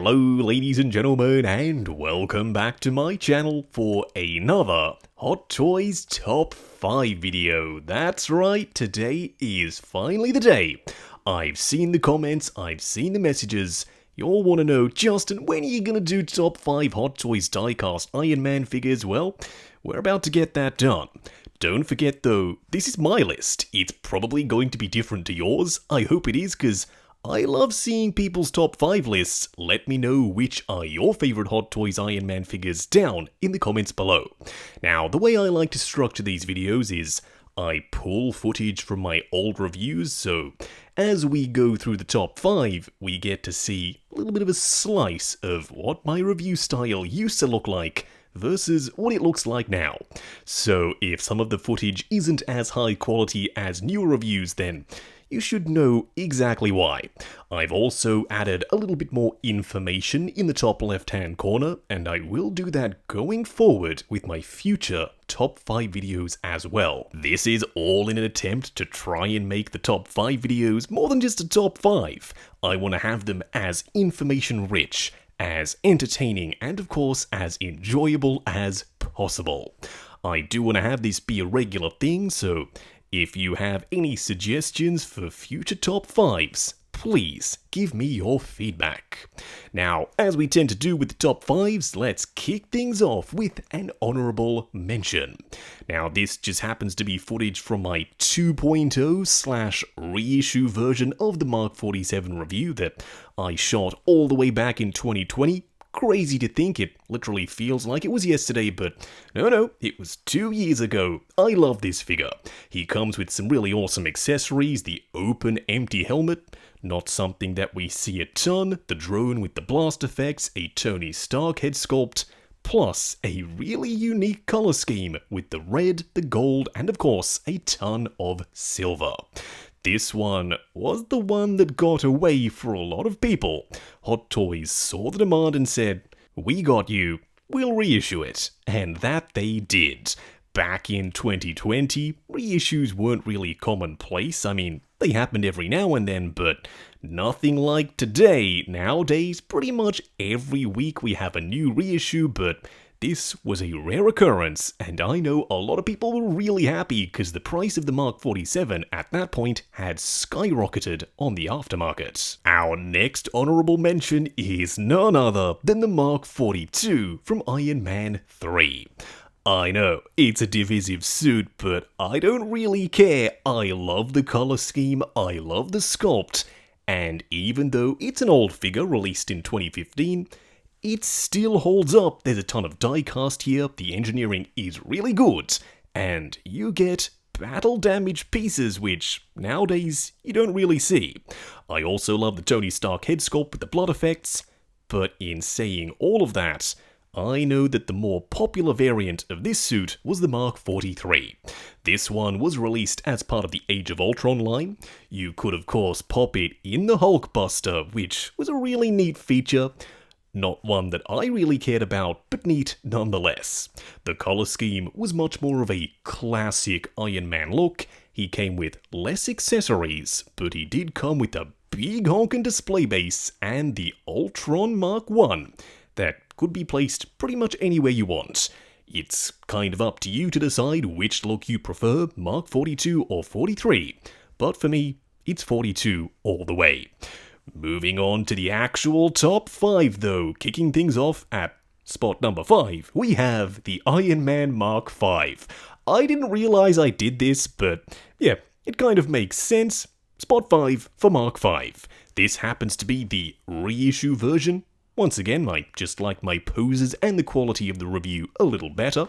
Hello ladies and gentlemen, and welcome back to my channel for another Hot Toys Top 5 video. That's right, today is finally the day. I've seen the comments, I've seen the messages. You all want to know, Justin, when are you going to do Top 5 Hot Toys Diecast Iron Man figures? Well, we're about to get that done. Don't forget though, this is my list. It's probably going to be different to yours. I hope it is, because I love seeing people's top 5 lists. Let me know which are your favourite Hot Toys Iron Man figures down in the comments below. Now, the way I like to structure these videos is I pull footage from my old reviews, so as we go through the top 5, we get to see a little bit of a slice of what my review style used to look like versus what it looks like now. So if some of the footage isn't as high quality as newer reviews, then you should know exactly why. I've also added a little bit more information in the top left hand corner, and I will do that going forward with my future top 5 videos as well. This is all in an attempt to try and make the top 5 videos more than just a top 5. I want to have them as information rich, as entertaining, and of course as enjoyable as possible. I do want to have this be a regular thing, so if you have any suggestions for future top 5s, please give me your feedback. Now, as we tend to do with the top 5s, let's kick things off with an honourable mention. Now, this just happens to be footage from my 2.0 / reissue version of the Mark 47 review that I shot all the way back in 2020. Crazy to think it literally feels like it was yesterday, but no, it was 2 years ago. I love this figure. He comes with some really awesome accessories, the open empty helmet, not something that we see a ton, the drone with the blast effects, a Tony Stark head sculpt, plus a really unique color scheme with the red, the gold, and of course a ton of silver. This one was the one that got away for a lot of people. Hot Toys saw the demand and said, "We got you, we'll reissue it." And that they did. Back in 2020, reissues weren't really commonplace. I mean, they happened every now and then, but nothing like today. Nowadays, pretty much every week we have a new reissue, but this was a rare occurrence, and I know a lot of people were really happy because the price of the Mark 47 at that point had skyrocketed on the aftermarket. Our next honourable mention is none other than the Mark 42 from Iron Man 3. I know, it's a divisive suit, but I don't really care. I love the colour scheme, I love the sculpt, and even though it's an old figure released in 2015, it still holds up. There's a ton of die-cast here, the engineering is really good, and you get battle damage pieces, which nowadays you don't really see. I also love the Tony Stark head sculpt with the blood effects, but in saying all of that, I know that the more popular variant of this suit was the Mark 43. This one was released as part of the Age of Ultron line. You could of course pop it in the Hulkbuster, which was a really neat feature. Not one that I really cared about, but neat nonetheless. The colour scheme was much more of a classic Iron Man look. He came with less accessories, but he did come with a big honkin' display base and the Ultron Mark 1 that could be placed pretty much anywhere you want. It's kind of up to you to decide which look you prefer, Mark 42 or 43, but for me, it's 42 all the way. Moving on to the actual top 5 though, kicking things off at spot number 5, we have the Iron Man Mark 5. I didn't realize I did this, but yeah, it kind of makes sense. Spot 5 for Mark 5. This happens to be the reissue version. Once again, I just like my poses and the quality of the review a little better.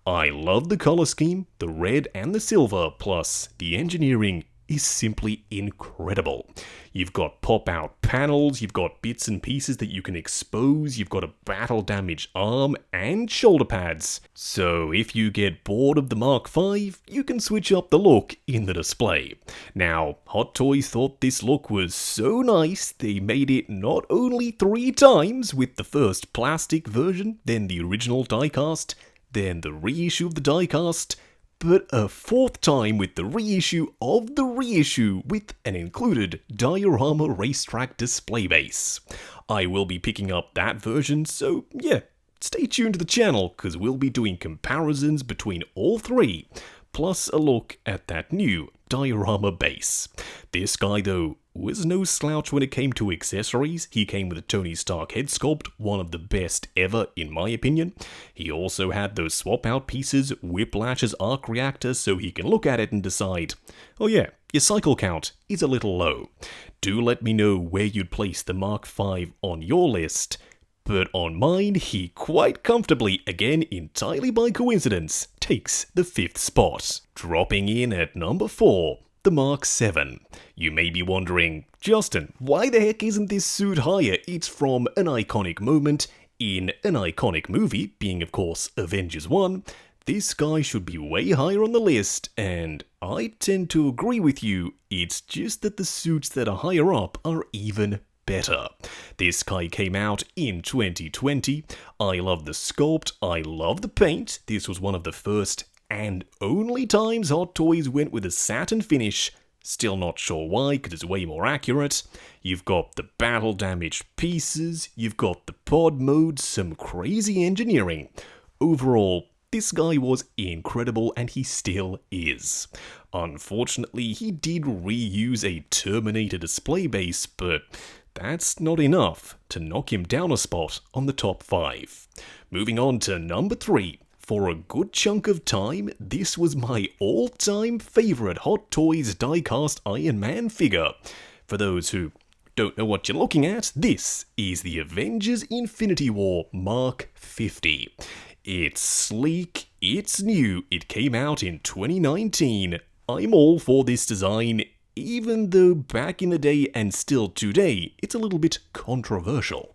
I love the colour scheme, the red and the silver, plus the engineering is simply incredible. You've got pop-out panels, you've got bits and pieces that you can expose, you've got a battle-damaged arm and shoulder pads. So if you get bored of the Mark V, you can switch up the look in the display. Now, Hot Toys thought this look was so nice, they made it not only 3 times with the first plastic version, then the original diecast, then the reissue of the diecast, but a fourth time with the reissue of the reissue with an included diorama racetrack display base. I will be picking up that version, so yeah, stay tuned to the channel because we'll be doing comparisons between all three, plus a look at that new diorama base. This guy though was no slouch when it came to accessories. He came with a Tony Stark head sculpt, one of the best ever in my opinion. He also had those swap out pieces, Whiplash's arc reactor, so he can look at it and decide, oh yeah, your cycle count is a little low. Do let me know where you'd place the Mark V on your list. But on mine, he quite comfortably, again entirely by coincidence, takes the 5th spot. Dropping in at number 4, the Mark VII. You may be wondering, Justin, why the heck isn't this suit higher? It's from an iconic moment in an iconic movie, being of course Avengers 1. This guy should be way higher on the list, and I tend to agree with you. It's just that the suits that are higher up are even better. This guy came out in 2020. I love the sculpt, I love the paint. This was one of the first and only times Hot Toys went with a satin finish. Still not sure why, because it's way more accurate. You've got the battle damaged pieces, you've got the pod mode, some crazy engineering. Overall, this guy was incredible and he still is. Unfortunately, he did reuse a Terminator display base, but that's not enough to knock him down a spot on the top 5. Moving on to number 3. For a good chunk of time, this was my all-time favourite Hot Toys die-cast Iron Man figure. For those who don't know what you're looking at, this is the Avengers Infinity War Mark 50. It's sleek, it's new, it came out in 2019. I'm all for this design, even though back in the day and still today, it's a little bit controversial.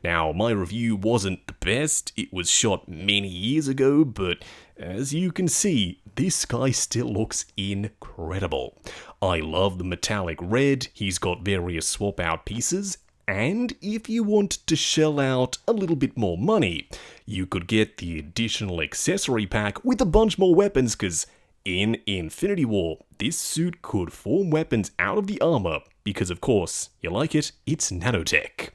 Now, my review wasn't the best, it was shot many years ago, but as you can see, this guy still looks incredible. I love the metallic red, he's got various swap out pieces, and if you want to shell out a little bit more money, you could get the additional accessory pack with a bunch more weapons, because in Infinity War, this suit could form weapons out of the armor, because of course, you like it, it's nanotech.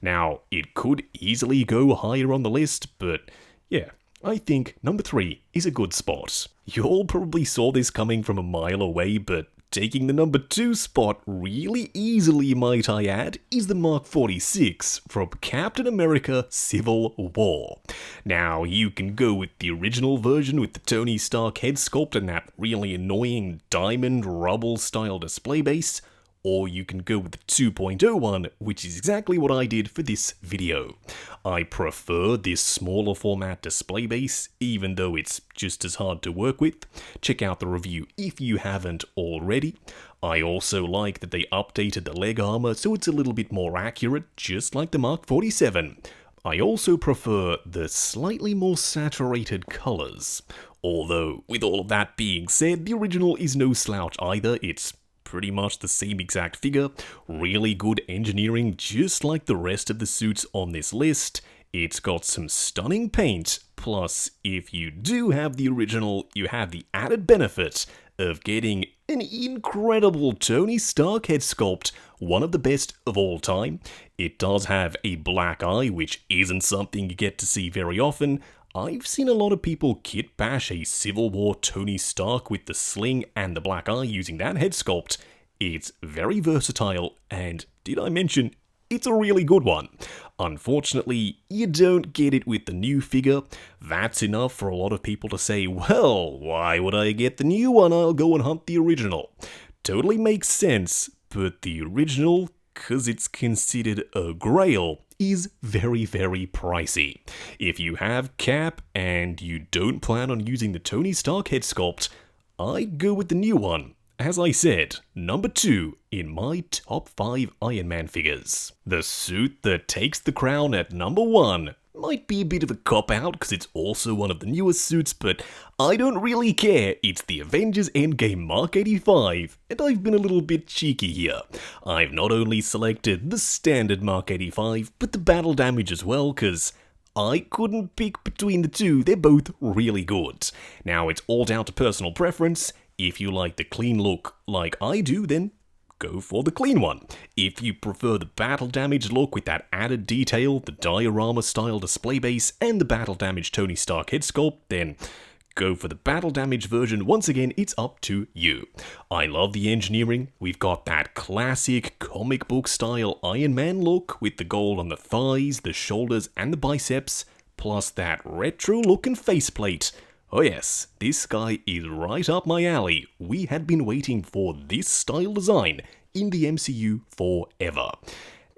Now, it could easily go higher on the list, but yeah, I think number 3 is a good spot. You all probably saw this coming from a mile away, but taking the number 2 spot really easily, might I add, is the Mark 46 from Captain America Civil War. Now, you can go with the original version with the Tony Stark head sculpt and that really annoying diamond rubble style display base, or you can go with the 2.0 one, which is exactly what I did for this video. I prefer this smaller format display base, even though it's just as hard to work with. Check out the review if you haven't already. I also like that they updated the leg armor so it's a little bit more accurate, just like the Mark 47. I also prefer the slightly more saturated colors. Although, with all of that being said, the original is no slouch either. It's pretty much the same exact figure, really good engineering just like the rest of the suits on this list. It's got some stunning paint, plus if you do have the original, you have the added benefit of getting an incredible Tony Stark head sculpt, one of the best of all time. It does have a black eye, which isn't something you get to see very often. I've seen a lot of people kit bash a Civil War Tony Stark with the sling and the black eye using that head sculpt. It's very versatile, and did I mention, it's a really good one. Unfortunately, you don't get it with the new figure. That's enough for a lot of people to say, well, why would I get the new one? I'll go and hunt the original. Totally makes sense, but the original, because it's considered a grail, is very, very pricey. If you have Cap and you don't plan on using the Tony Stark head sculpt, I'd go with the new one. As I said, number 2 in my top 5 Iron Man figures. The suit that takes the crown at number 1 might be a bit of a cop-out because it's also one of the newest suits, but I don't really care. It's the Avengers Endgame Mark 85, and I've been a little bit cheeky here. I've not only selected the standard Mark 85, but the battle damage as well, because I couldn't pick between the two. They're both really good. Now, it's all down to personal preference. If you like the clean look like I do, then go for the clean one. If you prefer the battle damage look with that added detail, the diorama style display base, and the battle damage Tony Stark head sculpt, then go for the battle damage version. Once again, it's up to you. I love the engineering. We've got that classic comic book style Iron Man look with the gold on the thighs, the shoulders, and the biceps, plus that retro looking faceplate. Oh yes, this guy is right up my alley. We had been waiting for this style design in the MCU forever.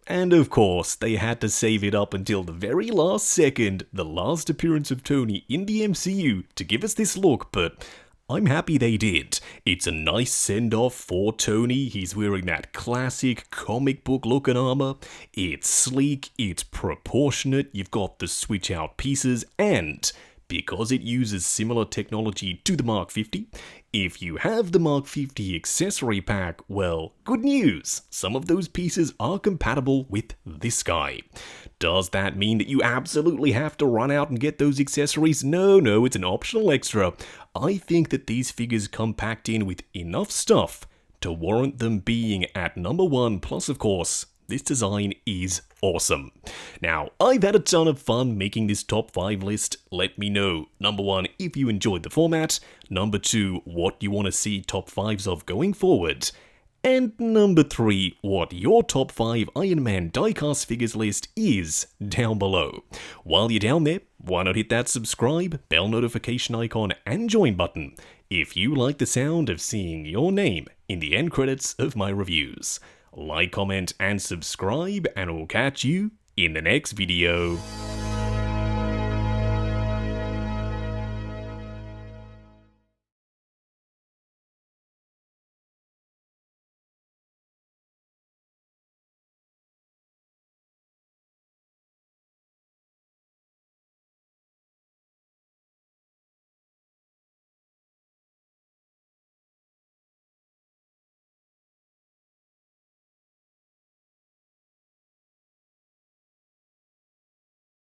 And of course, they had to save it up until the very last second, the last appearance of Tony in the MCU, to give us this look, but I'm happy they did. It's a nice send-off for Tony. He's wearing that classic comic book looking armor. It's sleek, it's proportionate, you've got the switch out pieces, and because it uses similar technology to the Mark 50, if you have the Mark 50 accessory pack, well, good news! Some of those pieces are compatible with this guy. Does that mean that you absolutely have to run out and get those accessories? No, it's an optional extra. I think that these figures come packed in with enough stuff to warrant them being at number 1, plus of course, this design is awesome. Now, I've had a ton of fun making this top 5 list. Let me know, number 1, if you enjoyed the format, number 2, what you want to see top 5s of going forward, and number 3, what your top 5 Iron Man diecast figures list is down below. While you're down there, why not hit that subscribe, bell notification icon, and join button if you like the sound of seeing your name in the end credits of my reviews. Like, comment, and subscribe, and I'll catch you in the next video.